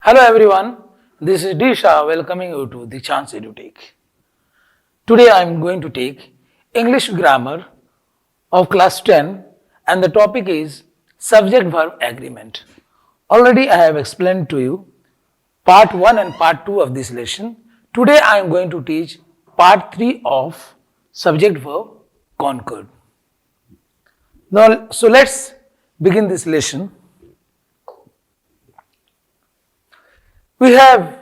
Hello everyone, this is Disha welcoming you to the Chance EduTech. Today I am going to take English grammar of class 10 and the topic is subject verb agreement. Already I have explained to you part 1 and part 2 of this lesson. Today I am going to teach part 3 of subject verb concord. Now, so let's begin this lesson. We have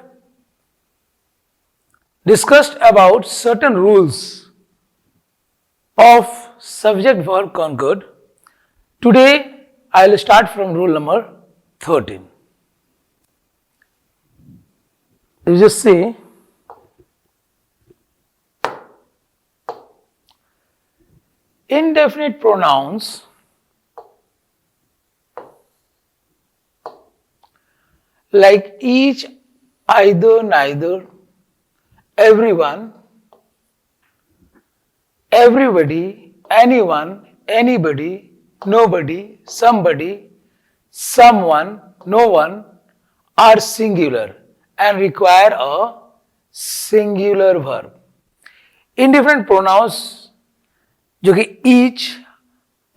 discussed about certain rules of subject verb concord. Today I will start from rule number 13. You just say indefinite pronouns like each, either, neither, everyone, everybody, anyone, anybody, nobody, somebody, someone, no one are singular and require a singular verb. Indefinite pronouns जो कि each,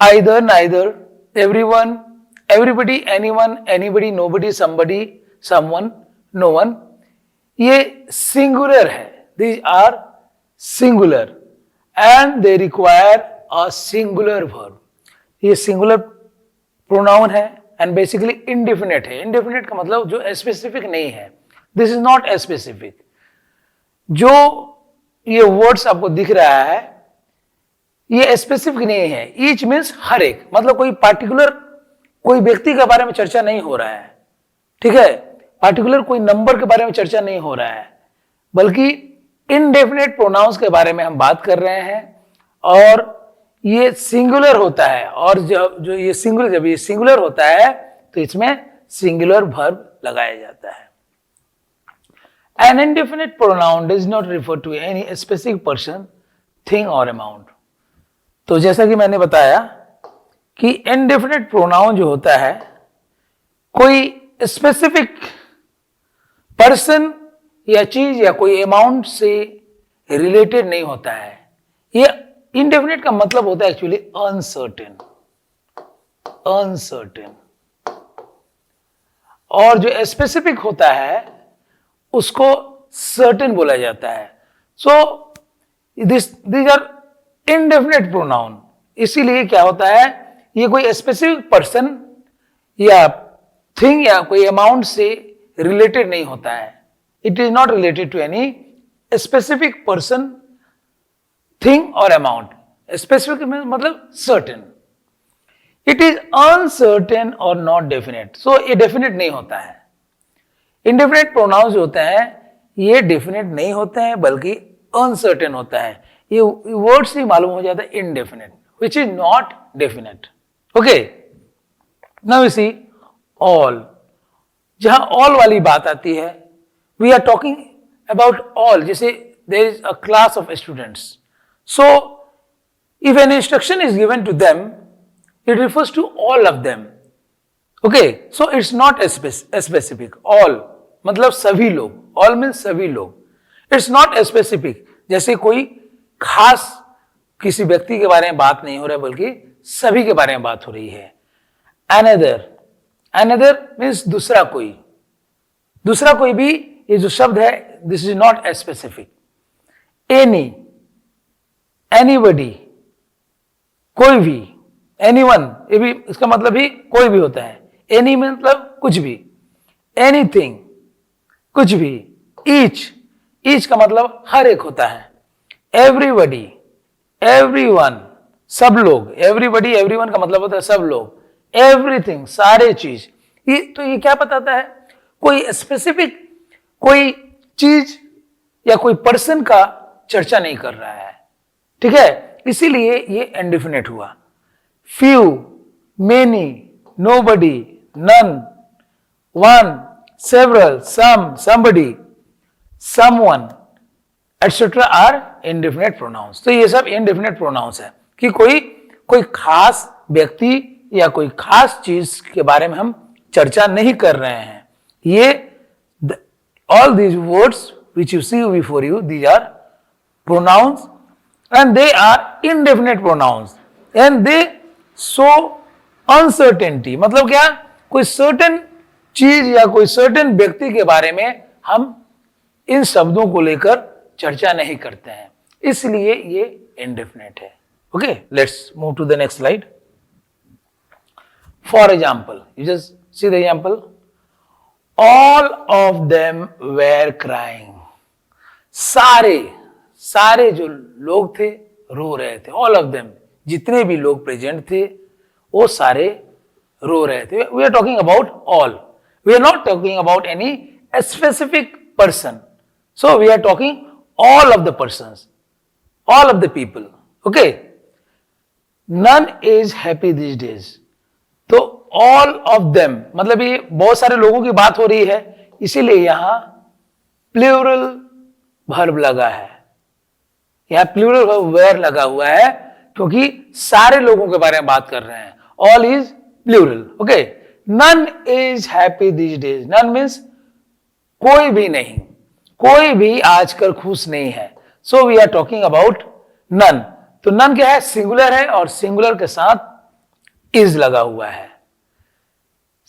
either, neither, everyone, everybody, anyone, anybody, nobody, somebody, someone, no one, ये singular है. These are singular and they require a singular verb. ये singular pronoun है and basically indefinite है. Indefinite का मतलब जो specific नहीं है. This is not specific. जो ये words आपको दिख रहा है ये स्पेसिफिक नहीं है. ईच मीन्स हर एक, मतलब कोई पार्टिकुलर कोई व्यक्ति के बारे में चर्चा नहीं हो रहा है, ठीक है, पार्टिकुलर कोई नंबर के बारे में चर्चा नहीं हो रहा है, बल्कि इनडेफिनेट प्रोनाउंस के बारे में हम बात कर रहे हैं. और ये सिंगुलर होता है और जो ये सिंगुलर, जब ये सिंगुलर होता है तो इसमें सिंगुलर वर्ब लगाया जाता है. An indefinite pronoun does not refer to any specific person, thing और अमाउंट. तो जैसा कि मैंने बताया कि इनडेफिनेट प्रोनाउन जो होता है कोई स्पेसिफिक पर्सन या चीज या कोई अमाउंट से रिलेटेड नहीं होता है. ये इनडेफिनेट का मतलब होता है एक्चुअली अनसर्टेन, अनसर्टेन. और जो स्पेसिफिक होता है उसको सर्टेन बोला जाता है. So these are indefinite pronoun. इसीलिए क्या होता है, ये कोई स्पेसिफिक पर्सन या थिंग या कोई अमाउंट से रिलेटेड नहीं होता है. It is not related to any specific person, thing और अमाउंट. स्पेसिफिक मतलब सर्टेन. इट इज अनसर्टेन और नॉट डेफिनेट. सो ये डेफिनेट नहीं होता है. इनडेफिनेट प्रोनाउंस होते हैं ये डेफिनेट नहीं होते हैं बल्कि अनसर्टेन होता है. ये वर्ड से मालूम हो जाता है indefinite, which is not definite. Okay. Now you see all. जहां all वाली बात आती है, we are talking about all. जैसे there is a class of students. So if an instruction is given to them, it refers to all of them. Okay. So it's not specific. All मतलब सभी लोग. All means सभी लोग. It's not specific. जैसे कोई खास किसी व्यक्ति के बारे में बात नहीं हो रहा है बल्कि सभी के बारे में बात हो रही है. अनदर, अनदर मीन्स दूसरा कोई. दूसरा कोई भी ये जो शब्द है this is not specific. Any, anybody, कोई भी, एनीवन, ये भी इसका मतलब भी कोई भी होता है. एनी मतलब कुछ भी, एनीथिंग कुछ भी. ईच, ईच का मतलब हर एक होता है. एवरीबडी, एवरीवन सब लोग. एवरीबडी, एवरीवन का मतलब होता है सब लोग. एवरीथिंग सारे चीज. ये तो ये क्या बताता है, कोई स्पेसिफिक कोई चीज या कोई पर्सन का चर्चा नहीं कर रहा है, ठीक है. इसीलिए ये इनडेफिनेट हुआ. Few, many, nobody, none, one, several, some, somebody, someone etcetera are indefinite pronouns. तो ये सब इनडेफिनेट प्रोनाउंस है कि कोई खास व्यक्ति या कोई खास चीज के बारे में हम चर्चा नहीं कर रहे हैं. ये All these words which you see before you, these are pronouns and they are indefinite pronouns and they show uncertainty. मतलब क्या, कोई सर्टेन चीज या कोई सर्टेन व्यक्ति के बारे में हम इन शब्दों को लेकर चर्चा नहीं करते हैं, इसलिए ये इंडेफिनेट है. Okay, let's move to the next slide. For example, you just see the example. All of them were crying. सारे जो लोग थे रो रहे थे. All of them, जितने भी लोग प्रेजेंट थे वो सारे रो रहे थे. We are talking about all. We are not talking about any specific person. So we are talking all of the persons, all of the people. Okay. None is happy these days. तो all of them मतलब ये बहुत सारे लोगों की बात हो रही है, इसीलिए यहां प्लूरल वर्ब लगा है. यहां प्लूरल वर्ब वेयर लगा हुआ है क्योंकि सारे लोगों के बारे में बात कर रहे हैं. All is plural. Okay. None is happy this days. None means कोई भी नहीं, कोई भी आजकल खुश नहीं है. So we are talking about none. तो नन क्या है, सिंगुलर है और सिंगुलर के साथ इज लगा हुआ है.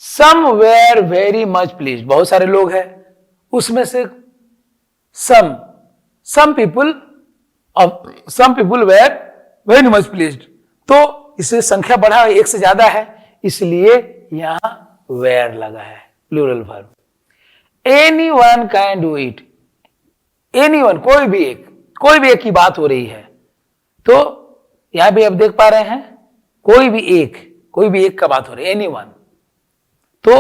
Some were very much please. बहुत सारे लोग हैं, उसमें से some people were very much pleased. तो इसे संख्या बढ़ा, एक से ज्यादा है, इसलिए यहां वेर लगा है, plural verb. Anyone can do it. Anyone कोई भी एक की बात हो रही है. तो यहां भी आप देख पा रहे हैं कोई भी एक का बात हो रही है, एनीवन. तो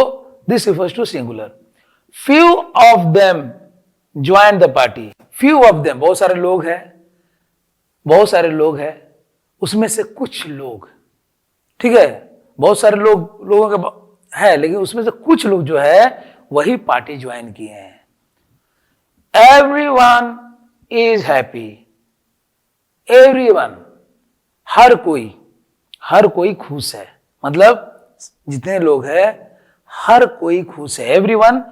this refers to singular. Few of them join the party. Few of them बहुत सारे लोग हैं, उसमें से कुछ लोग, ठीक है, बहुत सारे लोगों का है, लेकिन उसमें से कुछ लोग जो है वही पार्टी ज्वाइन किए हैं. Everyone is happy. एवरीवन हर कोई खुश है. मतलब जितने लोग हैं हर कोई खुश है. Everyone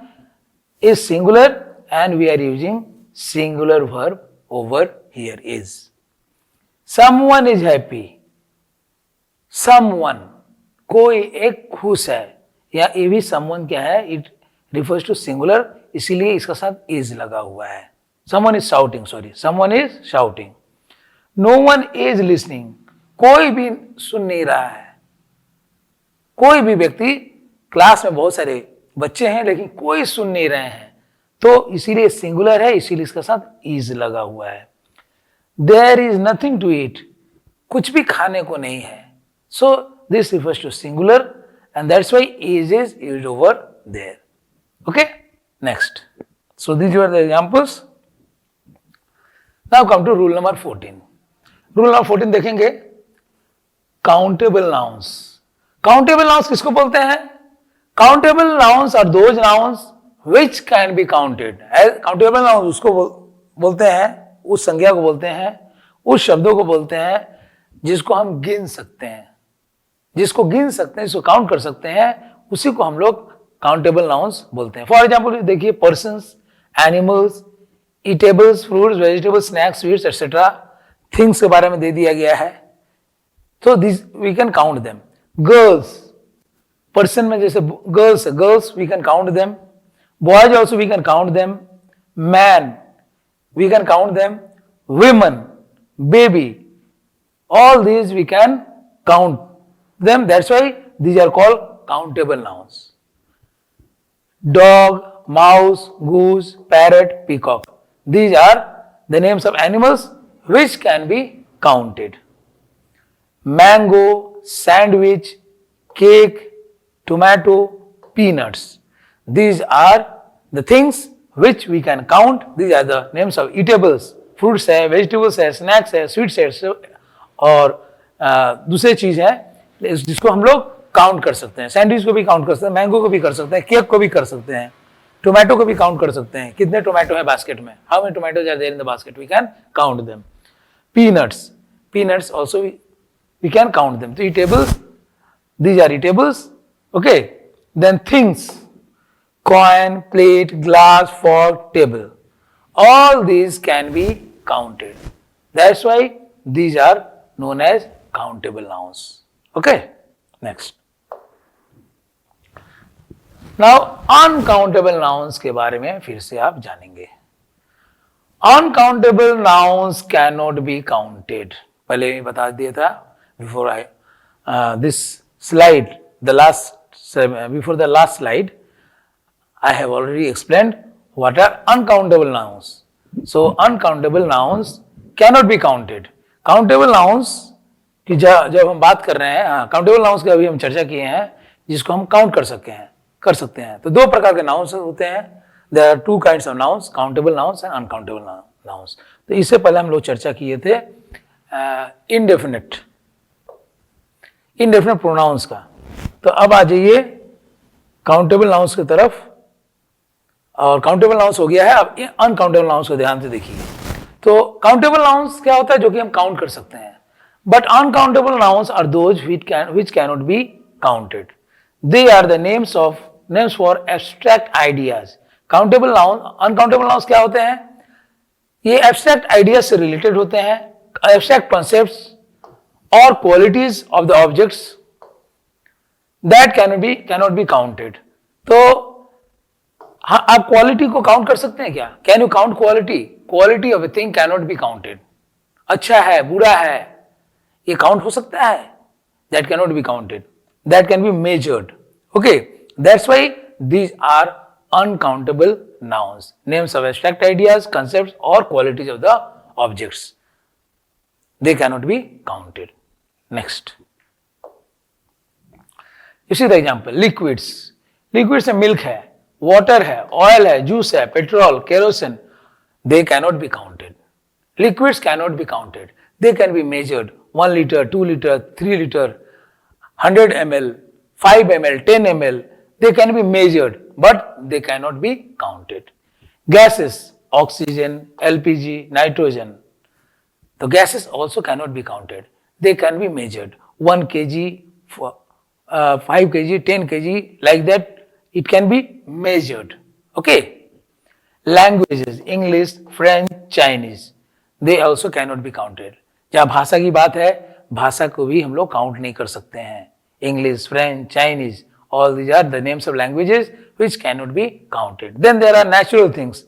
is singular and we are using singular verb over here is. Someone is happy. Someone कोई एक खुश है, या ये भी समवन क्या है, इट रिफर्स टू सिंगुलर, इसीलिए इसका साथ इज लगा हुआ है. Someone is shouting. No one is listening. कोई भी सुन नहीं रहा है. कोई भी व्यक्ति, क्लास में बहुत सारे बच्चे हैं लेकिन कोई सुन नहीं रहे हैं, तो इसीलिए सिंगुलर है, इसीलिए इसके साथ इज लगा हुआ है. There is nothing to eat. कुछ भी खाने को नहीं है. So this refers to singular and that's why is used over there. Okay, next. So these were the examples. Now come to rule number 14. Rule number 14 देखेंगे. Countable nouns. Countable nouns किसको बोलते हैं? Countable nouns are those nouns which can be counted. Countable nouns उसको बोलते हैं, उस संज्ञा को बोलते हैं, उस शब्दों को बोलते हैं जिसको हम गिन सकते हैं, जिसको काउंट कर सकते हैं, उसी को हम लोग काउंटेबल नाउन्स बोलते हैं. फॉर एग्जाम्पल देखिए, persons, animals, eatables, fruits, vegetables, snacks, sweets etcetera, things के बारे में दे दिया गया है. तो this we can count them. Girls, person में जैसे girls we can count them. Boys also we can count them. Man we can count them. women, baby, all these we can count them. That's why these are called countable nouns. Dog, mouse, goose, parrot, peacock. These are the names of animals which can be counted. Mango, sandwich, cake, tomato, peanuts. These are the things which we can count. These are the names of eatables. Fruits है, vegetables है, snacks है, sweets है, और दूसरी चीज है जिसको हम लोग काउंट कर सकते हैं. सैंडविच को भी काउंट कर सकते हैं, मैंगो को भी कर सकते हैं, केक को भी कर सकते हैं, टोमेटो को भी काउंट कर सकते हैं. कितने टोमेटो है बास्केट में, how many tomatoes are there in the basket, we can count them. Peanuts also we can count them. तो eatables, these are eatables. Okay, then things. coin, plate, glass, fork, table. All these can be counted. That's why these are known as countable nouns. Okay, next. Now, uncountable nouns के बारे में फिर से आप जानेंगे. Uncountable nouns cannot be counted. पहले ही बता दिया था before this slide, before the last slide, I have already explained what are uncountable nouns. So uncountable nouns cannot be counted. Countable nouns की जब हम बात कर रहे हैं, countable nouns की अभी हम चर्चा किए हैं जिसको हम काउंट कर सकते हैं. तो दो प्रकार के nouns होते हैं. There are two kinds of nouns, countable nouns and uncountable nouns. तो इससे पहले हम लोग चर्चा किए थे indefinite pronouns का. तो अब आ जाइए countable nouns की तरफ. और काउंटेबल नाउंस हो गया है, अब अनकाउंटेबल नाउंस को ध्यान से देखिए. तो काउंटेबल नाउंस क्या होता है? जो कि हम काउंट कर सकते हैं. But uncountable nouns are those which can not be counted. They are the names for abstract ideas. Countable noun, uncountable nouns क्या होते हैं? ये एब्स्ट्रैक्ट आइडियाज से रिलेटेड होते हैं, एब्स्ट्रैक्ट कॉन्सेप्ट्स और qualities of the objects that cannot be counted. तो हाँ, आप क्वालिटी को काउंट कर सकते हैं क्या? Can you count quality? Quality of a thing can not be counted. अच्छा है, बुरा है, ये काउंट हो सकता है? That can not be counted. That can be measured. Okay, that's why these are uncountable nouns, names of abstract ideas, concepts और qualities of the objects. They can not be counted. Next, इसी the example liquids. Liquids में milk है, water है, oil है, juice है, petrol, kerosene. They cannot be counted. Liquids cannot be counted. They can be measured. 1 liter, 2 liter, 3 liter, 100 ml, 5 ml, 10 ml. They can be measured, but they cannot be counted. Gases, oxygen, LPG, nitrogen. The gases also cannot be counted. They can be measured. 1 kg, 5 kg, 10 kg, like that. It can be measured. Okay. Languages, English, French, Chinese, they also cannot be counted. जहाँ भाषा की बात है, भाषा को भी हम लोग काउंट नहीं कर सकते हैं. English, French, Chinese, all these are the names of languages which cannot be counted. Then there are natural things,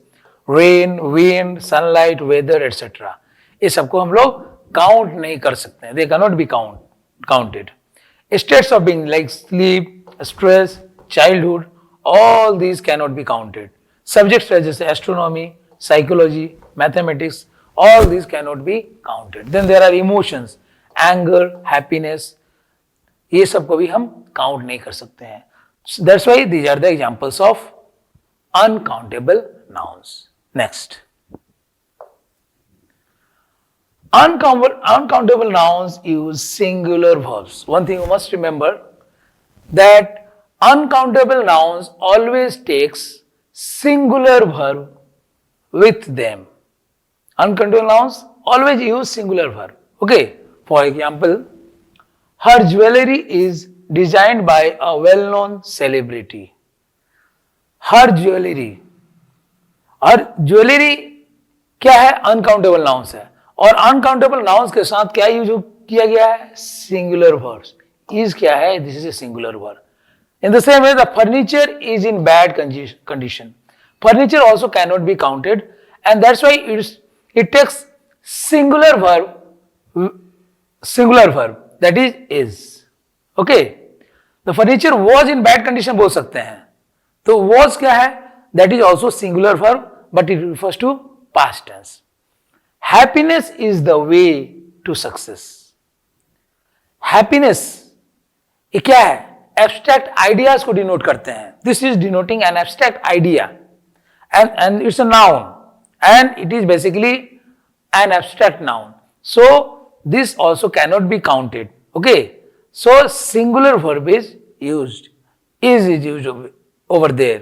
rain, wind, sunlight, weather, etc. ये सबको हम लोग काउंट नहीं कर सकते हैं. They cannot be counted. States of being like sleep, stress, childhood, all these cannot be counted. Subjects such as astronomy, psychology, mathematics, all these cannot be counted. Then there are emotions, anger, happiness. ये सबको भी हम count नहीं कर सकते हैं. That's why these are the examples of uncountable nouns. Next, uncountable nouns use singular verbs. One thing you must remember, that uncountable nouns always takes singular verb with them. Uncountable nouns always use singular verb. Okay, for example, her jewelry is designed by a well-known celebrity. Her jewelry क्या है? Uncountable nouns है. और uncountable nouns के साथ क्या use किया गया है? Singular verbs. Is क्या है? This is a singular verb. In the same way, the furniture is in bad condition. Furniture also cannot be counted, and that's why it takes singular verb, that is. Okay, the furniture was in bad condition बोल सकते हैं. तो was क्या है? That is also singular verb, but it refers to past tense. Happiness is the way to success. Happiness ये क्या है? Abstract ideas को डिनोट करते हैं. This is denoting an abstract idea and it's a noun and it is basically an abstract noun. So this also cannot be counted. Okay, so singular verb is used over there.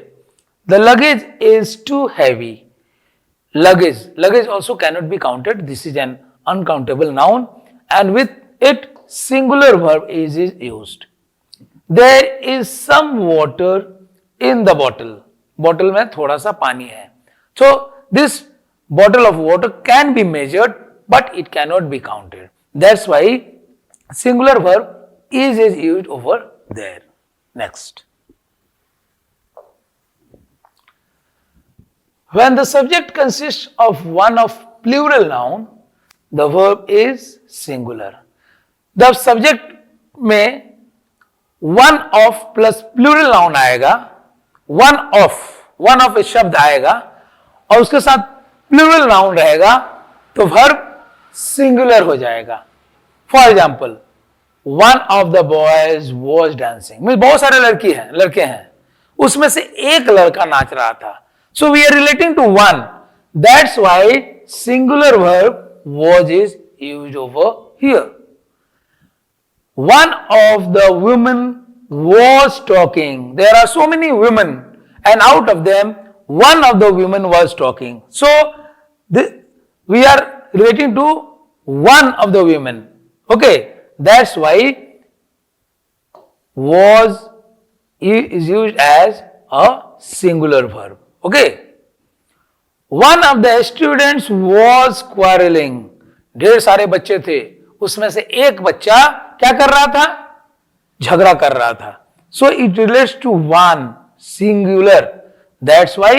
The luggage is too heavy. Luggage also cannot be counted. This is an uncountable noun, and with it singular verb is used. There is some water in the bottle. Bottle में थोड़ा सा पानी है. So this bottle of water can be measured, but it cannot be counted. That's why singular verb is used over there. Next. When the subject consists of one of plural noun, the verb is singular. The subject में one of plus plural noun आएगा, one of एक शब्द आएगा और उसके साथ plural noun रहेगा तो वर्ब सिंगुलर हो जाएगा. For example, one of the boys was dancing. बहुत सारे लड़के हैं, उसमें से एक लड़का नाच रहा था. So we are relating to one, that's why singular verb was is used over here. One of the women was talking. There are so many women and out of them one of the women was talking. So we are relating to one of the women. Okay, that's why was is used as a singular verb. Okay, one of the students was quarreling. ढेर सारे बच्चे थे, उसमें से एक बच्चा क्या कर रहा था? झगड़ा कर रहा था. So it relates to one singular. That's why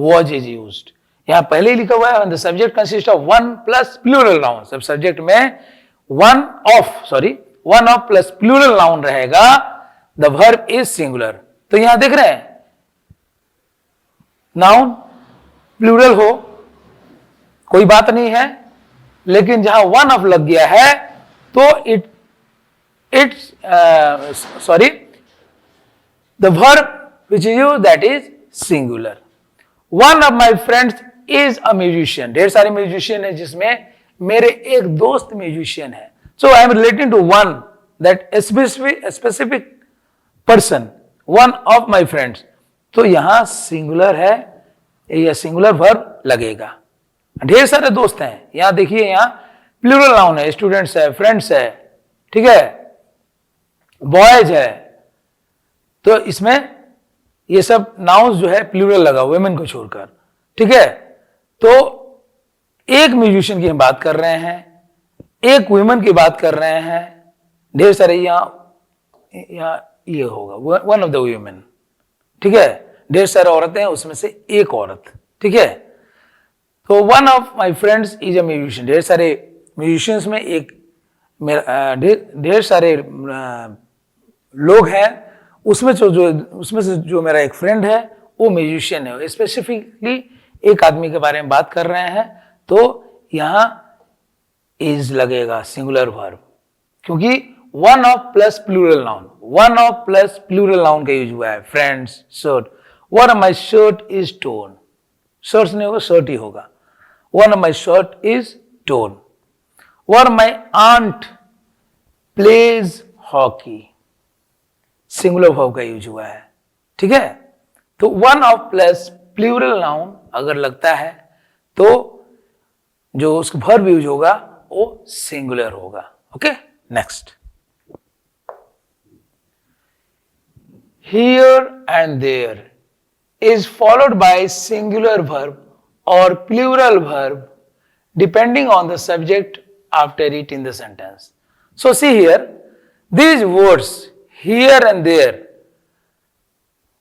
was is used. यहां पहले ही लिखा हुआ है when the subject consists of one plus plural noun. सब सब्जेक्ट में one of plus plural noun रहेगा, the verb is singular. तो यहां देख रहे हैं नाउन प्लूरल हो कोई बात नहीं है, लेकिन जहां one of लग गया है तो the verb which is used, that is singular. One of my friends is a musician. ढेर सारे म्यूजिशियन है जिसमें मेरे एक दोस्त म्यूजिशियन है. So I am relating to one, that specific person, one of my friends. तो यहां सिंगुलर है, यह सिंगुलर वर्ब लगेगा. ढेर सारे दोस्त हैं, यहां देखिए यहां प्लूरल नाउन है, स्टूडेंट्स है, फ्रेंड्स है, ठीक है, बॉयज है. तो इसमें ये सब नाउन्स जो है प्लूरल लगा वुमेन को छोड़कर. ठीक है, तो एक म्यूजिशियन की हम बात कर रहे हैं, एक वुमेन की बात कर रहे हैं. ढेर सारे यहाँ ये होगा वन ऑफ द वुमेन. ठीक है, ढेर सारे औरतें हैं, उसमें से एक औरत. ठीक है, तो one of my friends is a musician. ढेर सारे म्यूजिशियंस में एक ढेर सारे लोग हैं, उसमें से जो मेरा एक फ्रेंड है वो म्यूजिशियन है. स्पेसिफिकली एक आदमी के बारे में बात कर रहे हैं, तो यहां इज लगेगा सिंगुलर वर्ब, क्योंकि one of plus plural noun का यूज हुआ है. Friends, shirt. One of my shirt is torn. Shirts नहीं होगा, शर्ट ही होगा. One of my shirt is torn. One of my aunt plays hockey. Singular verb का use हुआ है. ठीक है, तो one of plus plural noun अगर लगता है तो जो उसका वर्ब यूज होगा वो सिंगुलर होगा. Okay, next. Here and there is followed by singular verb और plural verb depending on the subject after it in the sentence. So see here, these words here and there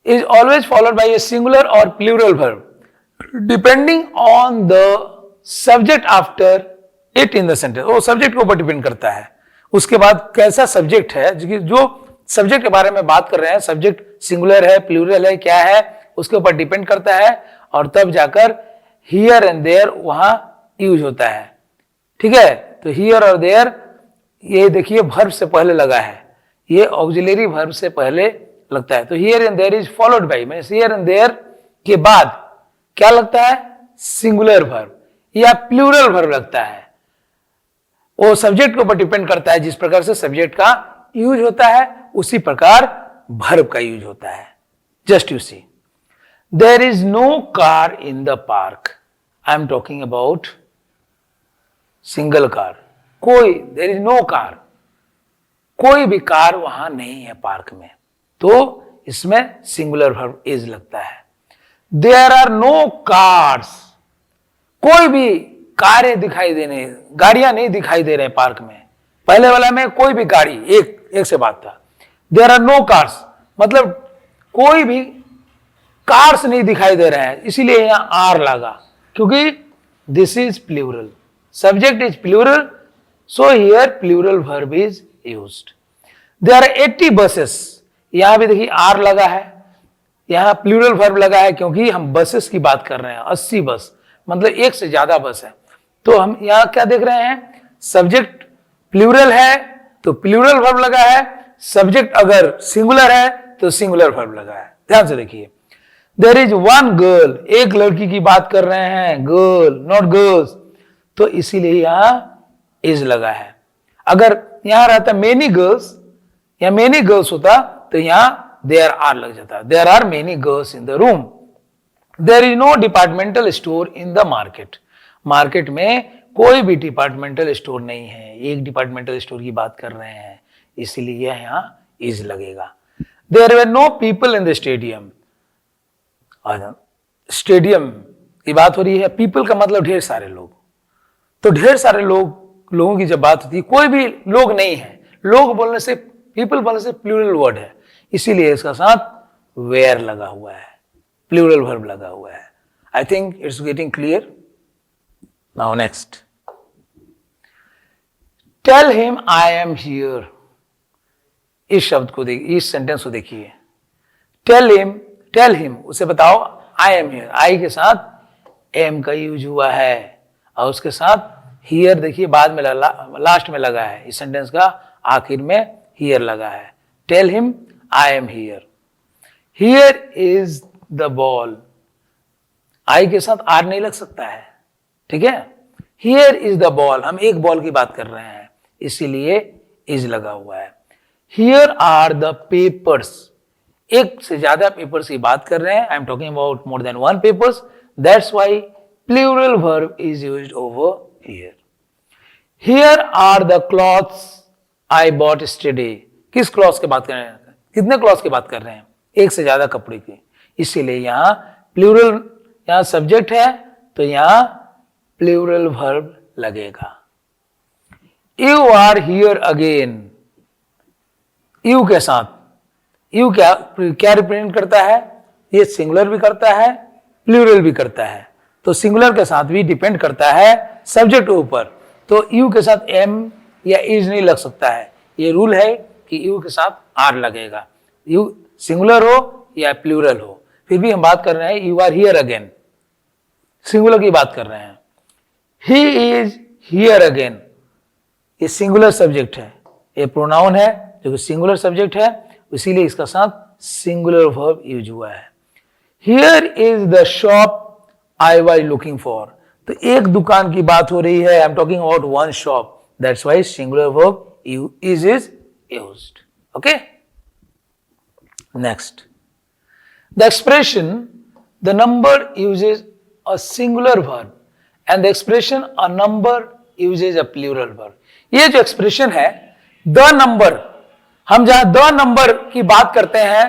is always followed by a singular or plural verb depending on the subject after it in the sentence. वो subject के ऊपर depend करता है. उसके बाद कैसा subject है, जो सब्जेक्ट के बारे में बात कर रहे हैं, सब्जेक्ट सिंगुलर है, प्लूरल है, क्या है, उसके ऊपर डिपेंड करता है, और तब जाकर हियर एंड देयर वहां यूज होता है. ठीक है, तो हियर और देयर ये देखिए वर्ब से पहले लगा है, ये ऑक्सिलरी वर्ब से पहले लगता है. तो here and there is followed by, means here and there के बाद क्या लगता है, सिंगुलर वर्ब या प्लूरल वर्ब लगता है. वो सब्जेक्ट के ऊपर डिपेंड करता है, जिस प्रकार से सब्जेक्ट का यूज होता है उसी प्रकार वर्ब का यूज होता है. Just you see, there is no car in the park. I am talking about single car. There is no car, कोई भी कार वहां नहीं है पार्क में, तो इसमें सिंगुलर वर्ब इज लगता है. देयर आर नो कार्स, कोई भी कारें दिखाई दे नहीं, गाड़ियां नहीं दिखाई दे रहे पार्क में। पहले वाला में कोई भी गाड़ी, एक से बात था। देयर आर नो कार्स मतलब कोई भी कार्स नहीं दिखाई दे रहे हैं, इसीलिए यहां आर लगा, क्योंकि this is plural, subject is plural, so here plural verb is used. There are 80 buses, यहां भी देखिए आर लगा है, यहां प्लूरल वर्ब लगा है क्योंकि हम बसेस की बात कर रहे हैं। 80 बस मतलब एक से ज्यादा बस है। तो हम यहां क्या देख रहे हैं, सब्जेक्ट प्लूरल है तो प्लूरल वर्ब लगा है, सब्जेक्ट अगर सिंगुलर है तो सिंगुलर वर्ब लगा है। ध्यान से देखिए, देयर इज वन गर्ल, एक लड़की की बात कर रहे हैं, गर्ल नॉट गर्ल्स, तो इसीलिए यहां इज लगा है। अगर यहां रहता मेनी गर्ल्स या मेनी गर्ल्स होता तो यहां देयर आर लग जाता, there are many girls in the room. There is no departmental store in the market, market में कोई भी डिपार्टमेंटल स्टोर नहीं है, एक डिपार्टमेंटल स्टोर की बात कर रहे हैं, इसलिए यहां इज लगेगा। There were no people in the stadium, stadium की बात हो रही है, पीपल का मतलब ढेर सारे लोग, तो ढेर सारे लोगों की जब बात होती है, कोई भी लोग नहीं है, लोग बोलने से, पीपल बोलने से प्लूरल वर्ड है, इसीलिए इसका साथ वेयर लगा हुआ है, प्लूरल वर्ब लगा हुआ है। I think it's getting clear. Now next, tell him I am here, इस शब्द को देखिए, इस सेंटेंस को देखिए, टेल हिम उसे बताओ आई एम हियर, आई के साथ एम का यूज हुआ है और उसके साथ हियर देखिए बाद में लास्ट में लगा है, इस सेंटेंस का आखिर में हियर लगा है। Tell him I am here, here is the ball, I के साथ आर नहीं लग सकता है, ठीक है। हियर इज द बॉल, हम एक बॉल की बात कर रहे हैं, इसीलिए इज लगा हुआ है। हियर आर द पेपर्स, एक से ज्यादा पेपर्स की बात कर रहे हैं, I am talking about more than one papers, that's why plural verb is used over here. Here are the clothes I bought yesterday, किस क्लॉथ की बात कर रहे हैं, कितने क्लॉथ की बात कर रहे हैं, एक से ज्यादा कपड़े की, इसीलिए यहां प्लूरल, यहां सब्जेक्ट है तो यहां प्लूरल वर्ब लगेगा। You are here again, you के साथ, यू क्या रिप्रेजेंट करता है, ये सिंगुलर भी करता है प्लूरल भी करता है, तो सिंगुलर के साथ भी डिपेंड करता है सब्जेक्ट के ऊपर, तो यू के साथ एम या इज नहीं लग सकता है, ये रूल है कि यू के साथ आर लगेगा, यू सिंगुलर हो या प्लूरल हो। फिर भी हम बात कर रहे हैं you are here again, singular की बात कर रहे हैं। ही इज हियर अगेन, ये सिंगुलर सब्जेक्ट है, ये प्रोनाउन है जो कि सिंगुलर सब्जेक्ट है, इसीलिए इसका साथ सिंगुलर वर्ब यूज हुआ है। Here is the shop I was looking for, तो एक दुकान की बात हो रही है, I am talking about one shop, that's why singular verb is used. Okay, next, the expression the number uses a singular verb and the expression a number uses a plural verb. ये जो expression है the number, हम जहां the number की बात करते हैं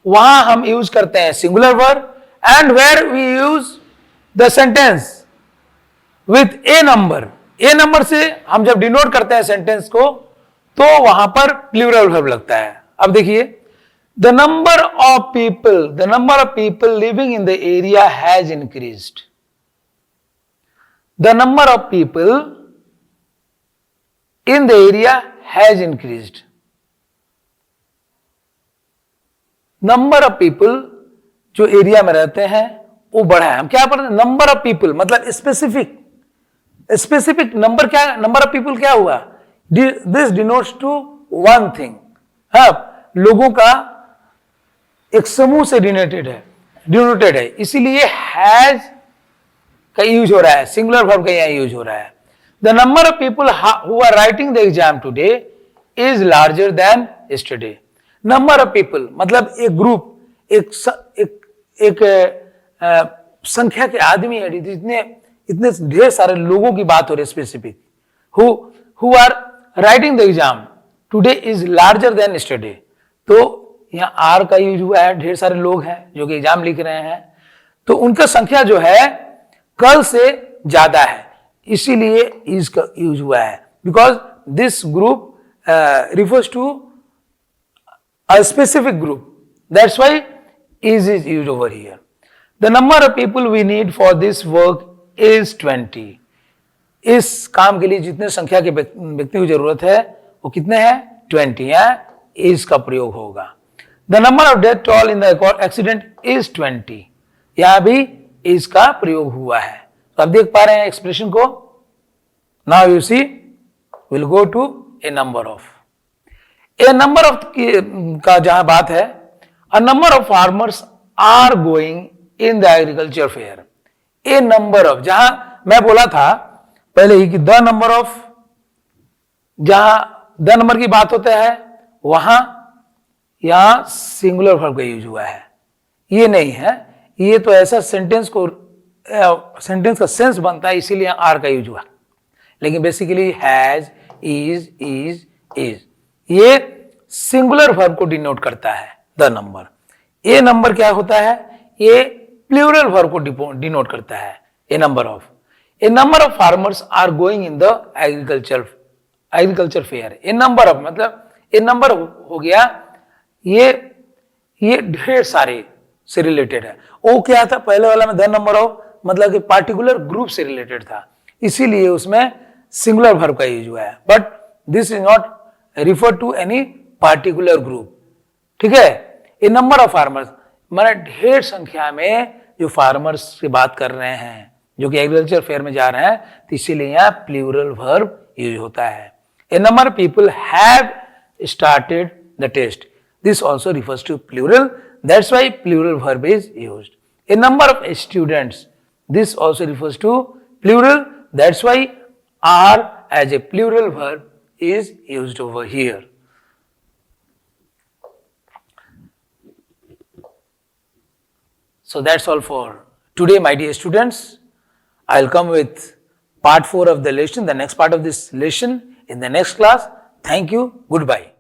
वहां हम यूज करते हैं singular verb, and where we use the sentence with a number, a number से हम जब डिनोट करते हैं सेंटेंस को तो वहां पर प्लूरल वर्ब लगता है। अब देखिए, the number of people living in the area has increased, the number of people in the area has increased, number of people जो एरिया में रहते हैं वो बढ़ा है। हम क्या पढ़ रहे हैं, नंबर ऑफ पीपल मतलब स्पेसिफिक नंबर, क्या नंबर ऑफ पीपल क्या हुआ, this denotes to one thing, हाँ लोगों का एक समूह से डिनोटेड है, इसीलिए हैज का यूज हो रहा है, सिंगुलर वर्ब का यहां यूज हो रहा है। The number of people who are writing the exam today is larger than yesterday, number of people मतलब एक ग्रुप, एक संख्या के आदमी है, इतने ढेर सारे लोगों की बात हो रही है, specific, who are writing the exam today is larger than yesterday, तो यहां आर का यूज हुआ है, ढेर सारे लोग हैं जो कि एग्जाम लिख रहे हैं, तो उनका संख्या जो है कल से ज्यादा है, इसीलिए इज का यूज हुआ है, because this group refers to a specific group. That's why is used over here. The number of people we need for this work is 20. इस काम के लिए जितने संख्या के व्यक्ति की जरूरत है वो कितने हैं? 20. यहाँ is का प्रयोग होगा. The number of death toll in the accident is 20. यहाँ भी is का प्रयोग हुआ है. तो आप देख पा रहे हैं एक्सप्रेशन को. Now you see, we'll go to a number of. A number of का जहां बात है, a number of farmers are going in the agriculture fair. A number of, जहां मैं बोला था पहले ही कि the number of, जहां the number की बात होता है वहां यहां सिंगुलर वर्ब का यूज हुआ है, ये नहीं है. ये तो ऐसा सेंटेंस का सेंस बनता है, इसीलिए आर का यूज हुआ. लेकिन बेसिकली हैज, इज, ये सिंगुलर वर्ब को डिनोट करता है. द नंबर, ये नंबर क्या होता है? ये प्लूरल वर्ब को डिनोट करता है. A number of, a number of farmers are going in the agriculture fair. A number of मतलब ए नंबर हो गया, ये ढेर सारे से रिलेटेड है. वो क्या था पहले वाला में? द नंबर ऑफ मतलब कि पार्टिकुलर ग्रुप से रिलेटेड था, इसीलिए उसमें सिंगुलर वर्ब का यूज हुआ है. But this is not refer to any particular group. ठीक है. ए नंबर ऑफ फार्मर्स माने ढेर संख्या में जो फार्मर्स की बात कर रहे हैं, जो कि एग्रीकल्चर फेयर में जा रहे हैं, तो इसीलिए यहाँ प्लूरल वर्ब यूज होता है. A number of people have started the test. This also refers to plural, that's why plural verb is used. A number of students, this also refers to plural, that's why are as a plural verb is used over here. So that's all for today, my dear students. I'll come with part 4 of the lesson, the next part of this lesson in the next class. Thank you. Goodbye.